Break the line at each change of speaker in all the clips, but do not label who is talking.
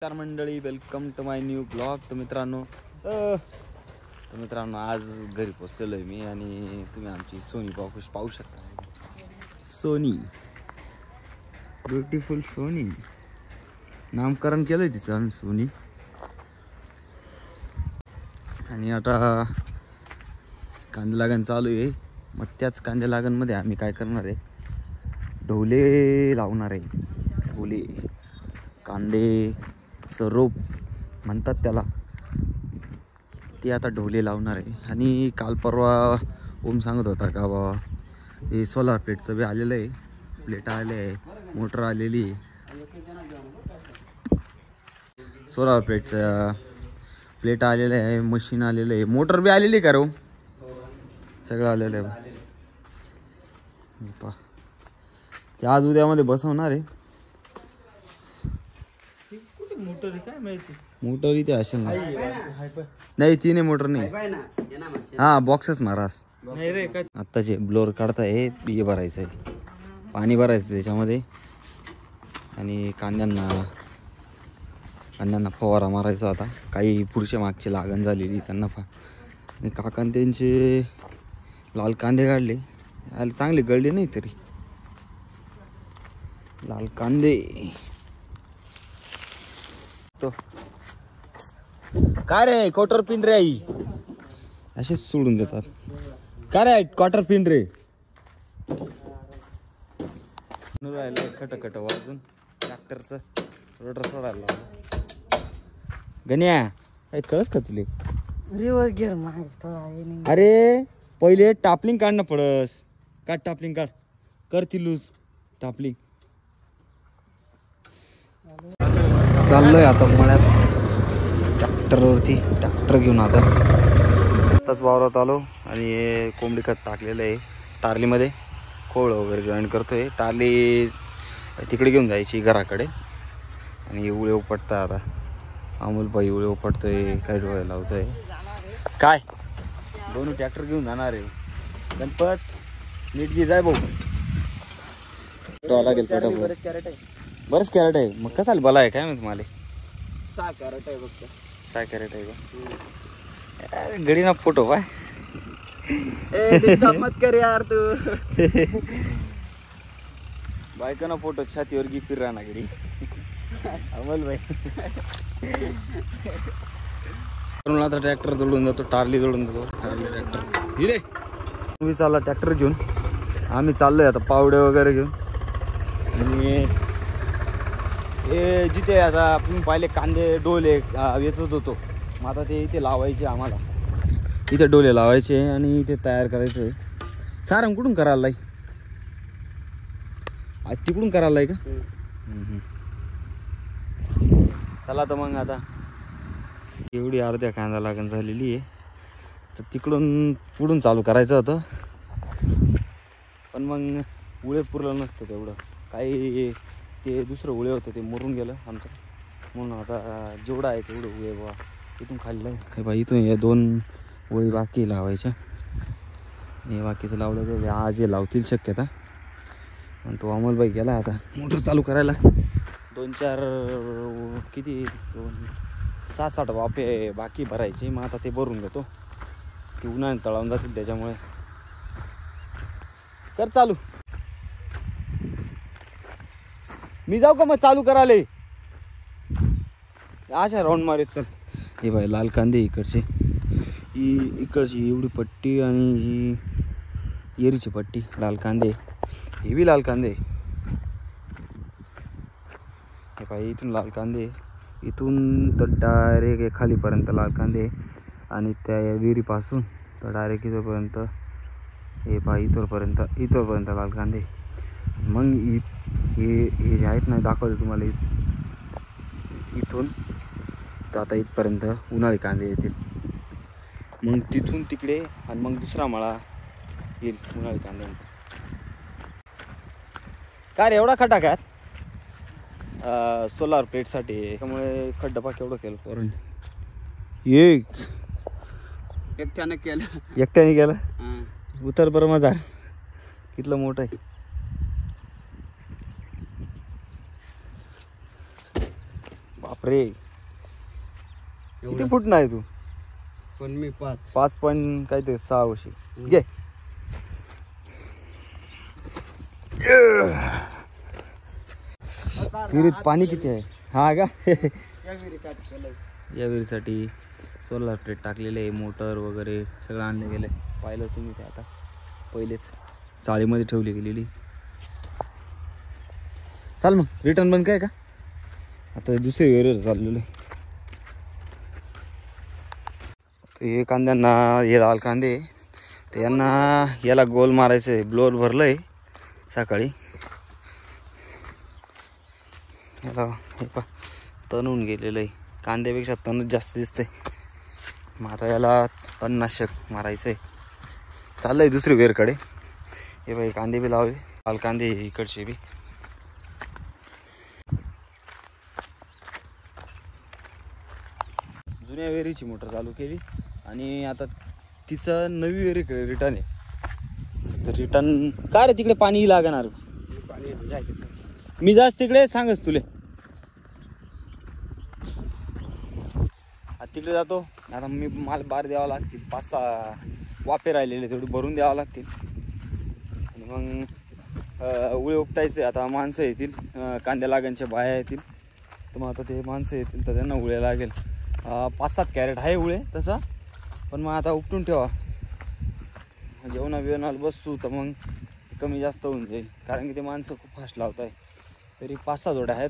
नमस्कार मंडळी, welcome to my new blog. तर मित्रांनो आज घरी पोचलेलो आहे मी आणि तुम्ही आमची सोनी पाहू शकता. सोनी, ब्युटिफुल सोनी, नामकरण केलं आहे तिचं आम्ही सोनी. आणि आता कांदे लागण चालू आहे. मग त्याच कांदे लागणमध्ये आम्ही काय करणार आहे, ढोले लावणार आहे. ढोले कांदे रोप म्हणतात त्याला, ते आता ढोले लावणार आहे. आणि काल परवा ओम सांगत होता का बाबा हे सोलार प्लेटचं बी आलेलं आहे, प्लेट आले आहे, मोटर आलेली आहे. सोलार प्लेटचं प्लेट आलेलं आहे, मशीन आलेलं आहे, मोटर बी आलेली आहे का रो, सगळं आलेलं आहे. पा ते आज उद्यामध्ये बसवणार आहे. मोटर इथे असेल ना? नाही, तिने मोटर नाही. हा, बॉक्सच मारास. आत्ताचे ब्लोअर काढताय, बिये भरायचं आहे, पाणी भरायचं त्याच्यामध्ये. आणि कांद्यांना फवारा मारायचा आता. काही पुढच्या मागची लागण झालेली त्यांना आणि काकान त्यांचे लाल कांदे काढले, चांगले गळले नाही तरी लाल कांदे. तो काय रे क्वार्टर पिन रे, आई असेच सोडून देतात. काय रे क्वार्टर पिन रे, राहिलं खटखट वाजून ट्रॅक्टरचं रोटर सोडायला लावलं. गण्या काय कळत का तुले?
रिव्हर्स गिअर मागतो.
अरे पहिले टापलिंग काढणं पडस. काढ टापलिंग, काढ, करती लूज टापलिंग. चाललोय आता मळ्यात ट्रॅक्टरवरती, ट्रॅक्टर घेऊन आताच वावरात आलो. आणि हे कोंबडी खत टाकलेलं आहे टार्लीमध्ये, खोळ वगैरे जॉईन करतोय. टार्ली तिकडे घेऊन जायची घराकडे. आणि उळे उपटता आता अमोलबाई उळे उपटतोय, काय डोळे लावतोय. काय दोन्ही ट्रॅक्टर घेऊन जाणार आहे. गणपत नीट घे जाय भाऊ, तो लागेल बरंच कॅरेट आहे. मग कसाला बला आहे काय माहिती मला.
6 कॅरेट आहे फक्त.
6 कॅरेट आहे का? अरे गडी ना फोटो पाय.
मत कर यार तू.
बायका ना फोटो छातीवर गी फिर राहणार गडी. अमोल भाई आता ट्रॅक्टर जोडून जातो, टार्ली जोडून जातो. टार्ली ट्रॅक्टर हिरे तुम्ही चालला ट्रॅक्टर घेऊन, आम्ही चाललोय आता पावडे वगैरे घेऊन. आणि हे जिथे आता आपण पाहिले कांदे डोले वेचत होतो, मग आता ते इथे लावायचे आम्हाला. इथे डोले लावायचे आणि इथे तयार करायचे. सारंग कुठून करायला लाई? तिकडून करायला का? चला तर मग आता एवढी अर्ध्या कांदा लागण झालेली आहे, तर तिकडून पुढून चालू करायचं होतं. पण मग उळे पुरलं नसतं तेवढं. काही ते दुसरं उळे होतं ते मरून गेलं आमचं, म्हणून आता जेवढं आहे तेवढं उळे बा इथून खाल्लं आहे. बा इथून या 2 ओळी बाकी लावायच्या. हे बाकीचं लावलं तर आज हे लावतील शक्यता. आणि तो अमोलबाई गेला आता मोटर चालू करायला. 2-4 किती 7-8 वाफे बाकी भरायचे. मग आता ते भरून घेतो, ते उन्हाळ्यात तळावून जातील त्याच्यामुळे. कर चालू, मी जाऊ का मग चालू करायला? अशा राऊंड मारत चल. हे बाय लाल कांदे इकडचे, ही इकडची एवढी पट्टी आणि ही एरीची पट्टी. लाल कांदे, हे बी लाल कांदे. हे बाई इथून लाल कांदे, इथून तर डायरेक्ट खालीपर्यंत लाल कांदे. आणि त्या विहिरीपासून तर डायरेक्ट इथंपर्यंत, हे बाई इथंपर्यंत लाल कांदे. मग हे जे आहेत ना दाखवते तुम्हाला, इथून तर आता इथपर्यंत उन्हाळी कांदे येतील. मग तिथून तिकडे आणि मग दुसरा मळा येईल उन्हाळी कांद्यांचा. काय रे एवढा खड्डा काय? सोलार प्लेटसाठी, त्यामुळे खड्डा केवढं केलं पोरांनी.
एकट्याने
केलं. उतर बरं मजा, कितलं मोठं आहे. बापरे, किती फूट नाही तू?
पण मी
5 पॉईंट काय ते 6 वर्षी घे. विहिरीत पाणी किती आहे? हा का? या विहिरीसाठी सोलार प्लेट टाकलेले आहे, मोटर वगैरे सगळं आणलं गेलं आहे. पाहिलं तुम्ही ते आता पहिलेच चाळीमध्ये ठेवली गेलेली. चाल मग रिटर्न बंद काय का आता दुसरी विहिरीवर चाललेलं आहे. तर हे कांद्यांना, हे लाल कांदे, तर यांना याला गोल मारायचं आहे. ब्लोअर भरलं आहे सकाळी. याला हे पा तणून गेलेलं आहे. कांद्यापेक्षा तणच जास्त दिसतंय. मग आता याला तणनाशक मारायचं आहे. चाललं आहे दुसरी वेरकडे. हे बाई कांदे बी लावले, लाल कांदे इकडचे बी. जुन्या वेरीची मोटर चालू केली आणि आता तिचं नवी वेरीकडे रिटर्न आहे. तर रिटर्न काय रे, तिकडे पाणी लागणार. मी जास्त तिकडे सांगच तुले. तिकडे जातो आता मी. मला बार द्यावं लागतील, 5-6 वाफे राहिलेले तेवढे भरून द्यावं लागतील. आणि मग उळे उपटायचे. आता माणसं येतील, कांद्या लागणच्या बाया येतील. तर मग आता ते माणसं येतील तर त्यांना उळे लागेल. 5-7 कॅरेट आहे उळे तसा. पण मग आता उपटून ठेवा, जेवणा बिवणाला बसू तर मग कमी जास्त होऊन जाईल. कारण की ते माणसं खूप फास्ट लावत आहे. तरी 5-6 जोड्या आहेत.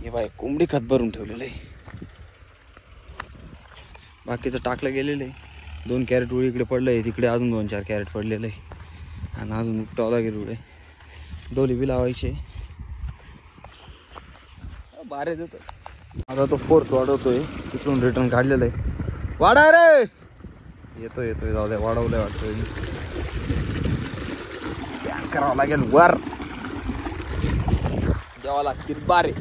हे बाय कोंबडी खत भरून ठेवलेलं आहे. बाकीचं टाकलं गेलेलं आहे. 2 कॅरेट उळे इकडे पडलं आहे, तिकडे अजून 2-4 कॅरेट पडलेलं आहे. आणि अजून उपटावं लागेल उळे. डोली बी लावायचे. बारे देतो आता. तो फोर्स वाढवतोय, तिकडून रिटर्न काढलेलं आहे. वाढा रे, येतोय जाऊ द्या. वाढवलंय वाटतोय. करावं लागेल वर, द्यावं लागतील बारे.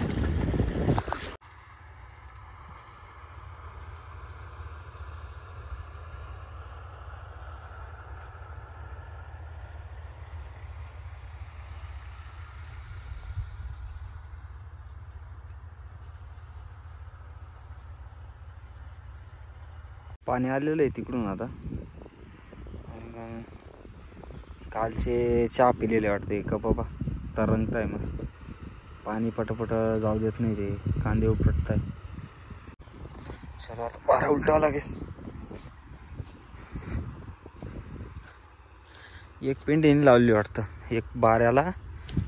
पाणी आलेलं आहे तिकडून आता. कालचे चहा पिलेले वाटते का बाबा. तरंगत आहे मस्त. पाणी पटपट जाऊ देत नाही ते. कांदे उपटत आहे. चला आता बारा उलटावं लागेल. एक पेंडीने लावली वाटतं. एक बाऱ्याला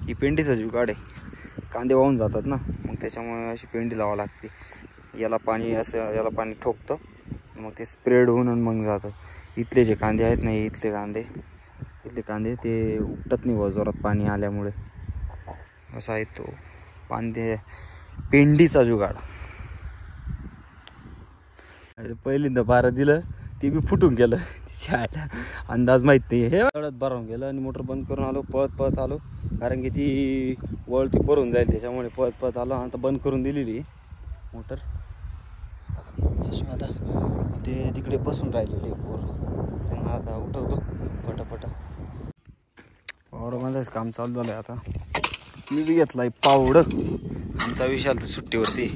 ही पेंडीचा जुगाड आहे. कांदे वाहून जातात ना, मग त्याच्यामुळे अशी पेंडी लावावं लागते. याला पाणी असं, याला पाणी ठोकतं, मग ते स्प्रेड होऊन मग जातं. इथले जे कांदे आहेत ना, इथले कांदे ते उपटत नाही व जोरात पाणी आल्यामुळे. असा आहे तो पेंडीचा जुगाड. पहिल्यांदा बारा दिलं ते बी फुटून गेलं. तिच्या अंदाज माहीत नाही. हे एवढ्यात भरून गेलं आणि मोटर बंद करून आलो. पळत आलो, कारण की ती वळती भरून जाईल त्याच्यामुळे पळत आलो. आता बंद करून दिलेली मोटर. आता ते तिकडे बसून राहिलेले पोर, त्यांना आता उठवतो पटापटा. वावरामध्येच काम चालू झालं आहे आता. मी बी घेतला आहे पावड. आमचा विशाल तर सुट्टीवरती.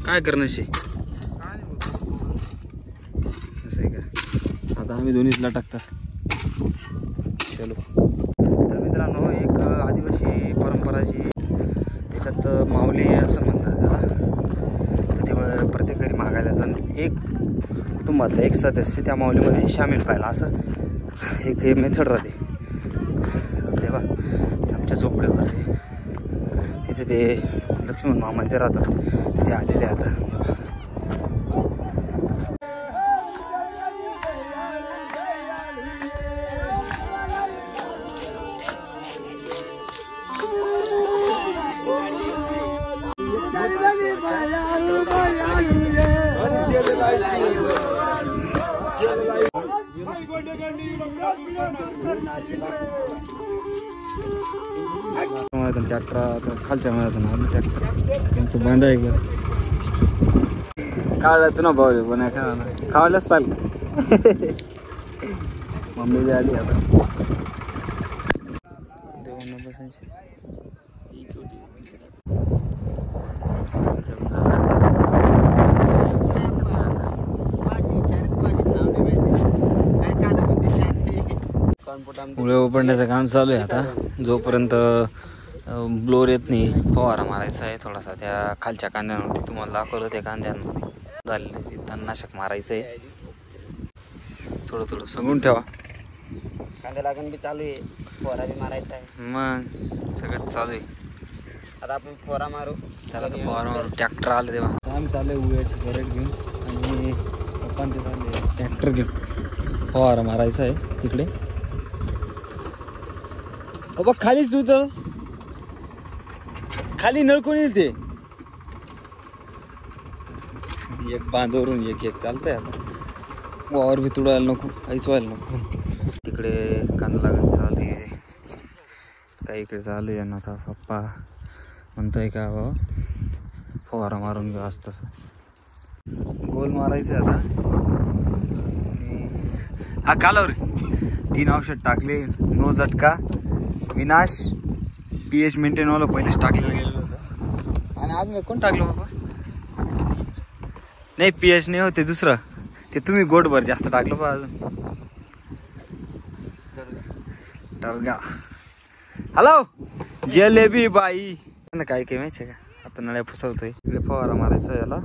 काय करण्याशी असं आहे का. आता आम्ही दोन्हीच लटकतात. चलो. तर मित्रांनो, एक आदिवासी परंपराची, त्याच्यात माऊली असं म्हणतात त्याला. तर तेव्हा प्रत्येक घरी मागायला जाणं, एक कुटुंबातला एक सदस्य त्या माऊलीमध्ये सामील पाहिला, असं एक हे मेथड राहते. तेव्हा आमच्या झोपडीवर तिथे ते लक्ष्मण मामांचे राहतात, तिथे आलेले आता. ट्रॅक्टर खालच्या मिळालं ना ट्रॅक्टर त्यांचं बांधाय का खावला तू ना भाऊ बना खा ना खावायलाच पाहिजे. मम्मी बी आली आता. देवांना बसायची. मुळे उपडण्याचं काम चालू आहे आता. जोपर्यंत ब्लोअर येत नाही फवारा मारायचा आहे थोडासा त्या खालच्या कांद्यांवरती. तुम्हाला दाखवलं त्या कांद्यांमध्ये झालेलं ते तणनाशक मारायचं आहे. थोडं थोडं सांगून ठेवा.
कांदे लागण बी चालू आहे, फवारा बी मारायचा आहे.
मग सगळंच चालू आहे.
आता आपण फवारा मारू.
चला आता फवारा मारू. ट्रॅक्टर आले तेव्हा आम्ही चालले उघ्याची करेट घेऊन आणि पप्पान ते चालले ट्रॅक्टर घेऊन फवारा मारायचा आहे तिकडे. बघ खालीच उतर, खाली नळकून येईल ते. एक बांधवरून एक एक चालतंय आता. वावर बी तुडायला नको, काहीच व्हायला नको. तिकडे कांदा लागण चालू आहे, काही इकडे चालू आहे ना. आता पप्पा म्हणतोय का बाबा फवारा मारून घेऊ असं तसं. गोल मारायचं आहे आता. हा कालावर 3 औषध टाकले. नो झटका, विनाश, pH मेंटेनवाला पहिलेच टाकलेलं गेलेलं होतं. आणि आज मी कोण टाकलं बाबा? नाही pH नाही होते दुसरं ते. तुम्ही गोडभर जास्त टाकलं बा. अजून टर्गा. हॅलो जलेबी बाई ना. काय काय माहिती आहे का? आता नळ्या फसवतोय. इकडे फवारा मारायचा याला.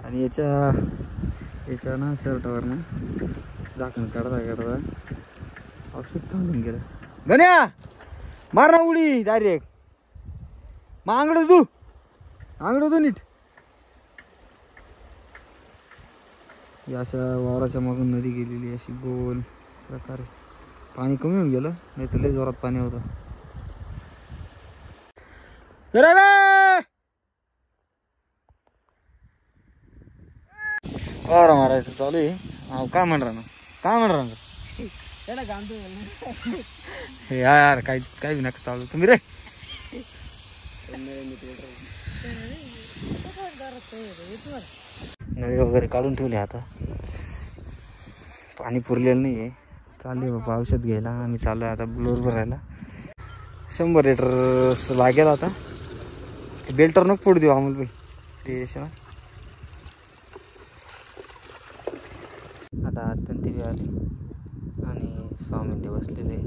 आणि याच्या ना शर्टावर ना झाकण काढता औषध चालून गेलं. गण्या मार ना उडी डायरेक्ट. मग आंगड तू नीट. या अशा वावराच्या मागून नदी गेलेली अशी गोल प्रकारे. पाणी कमी होऊन गेलं, नाही तर लय जोरात पाणी होतं. फवारा मारायचं चालू आहे. काय म्हणणार यार? काय नका चालू तुम्ही रे. नळी वगैरे काढून ठेवले. आता पाणी पुरलेलं नाही आहे. चालले बाबा औषध घ्यायला. आम्ही चालू आहे आता ब्लोअर भरायला. 100 लिटर लागेल आता. बेल्टर नको पडू देऊ अमोल भाई ते. आता अत्यंत बी आले आणि स्वामी ते बसलेले.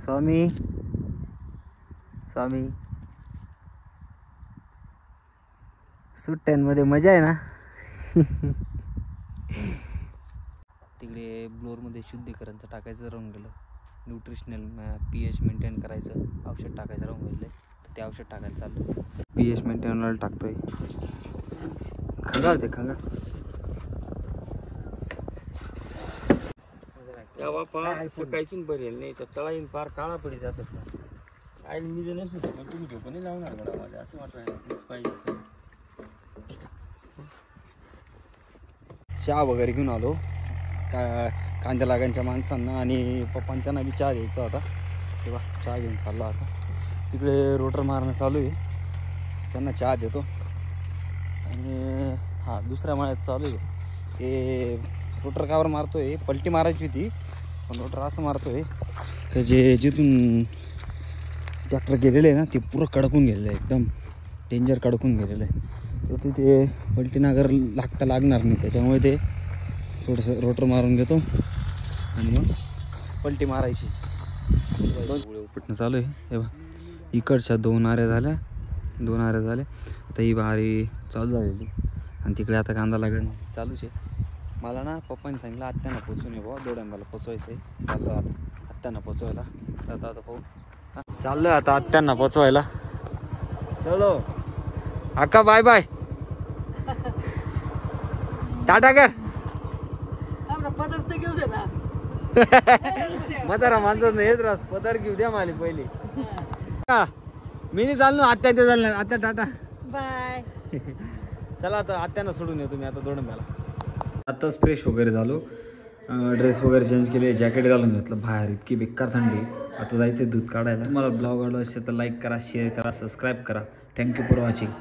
स्वामी सुट्ट्यांमध्ये मजा आहे ना. तिकडे ब्लोअरमध्ये शुद्धीकरणचं टाकायचं राहून गेलं. न्यूट्रिशनल pH मेंटेन करायचं औषध टाकायचं राहून गेलं. तर ते औषध टाकायला चाललं. pH मेंटेनला टाकतोय. खंगा होते खंगा.
या बापा काहीच बरेल नाही तर तळा येऊन पार काळा पडी जात असणार. आई मी जर नसू पण तुम्ही झोपणे लावणार बरं माझ्या असं वाटलं पाहिजे.
चहा वगैरे घेऊन आलो कांद्या लागांच्या माणसांना. आणि पप्पांना त्यांना बी चहा द्यायचा होता तेव्हा चहा घेऊन चाललो. आता तिकडे रोटर मारणं चालू आहे. त्यांना चहा देतो. आणि हा दुसऱ्या माळ्यात चालू आहे. ते रोटर कावर मारतोय. पलटी मारायची होती पण रोटर असं मारतोय तर जिथून ट्रॅक्टर गेलेलं आहे ना ते पुरं कडकून गेलेलं आहे. एकदम डेंजर कडकून गेलेलं आहे. तर तिथे पलटी नागर लागणार नाही. त्याच्यामुळे ते थोडंसं रोटर मारून घेतो आणि मग पलटी मारायची. उपटणं चालू आहे. हे बघा इकडच्या 2 आऱ्या झाल्या. आता ही बारी चालू झालेली. आणि तिकडे आता कांदा लागण चालूच आहे. मला ना पप्पाने सांगितलं आत्यांना पोचून ये बाबा. दोड्यांबाला पोचवायचं आहे. चाललो आता आत्यांना पोचवायला. आता पाहू. चाललोय आता आत्यांना पोचवायला. चलो अक्का बाय बाय टाटा कर.
पदार्थ घेऊ दे ना.
म्हातारा माणसाच नाही हेच रास. पदार घेऊ द्या मला पहिले. मी नाही चाललो. आत्या ते चालणार. आत्या टाटा
बाय.
चला आता आत्यांना सोडून येतो मी आता दोडंब्याला. आत्ताच फ्रेश वगैरे झालो. ड्रेस वगैरे चेंज केले. जॅकेट घालून घेतलं. बाहेर इतकी बेकार थंडी. आता जायचं दूध काढायला. तुम्हाला ब्लॉग आवडला असेल तर लाईक करा, शेअर करा, सबस्क्राईब करा. Thank you for watching.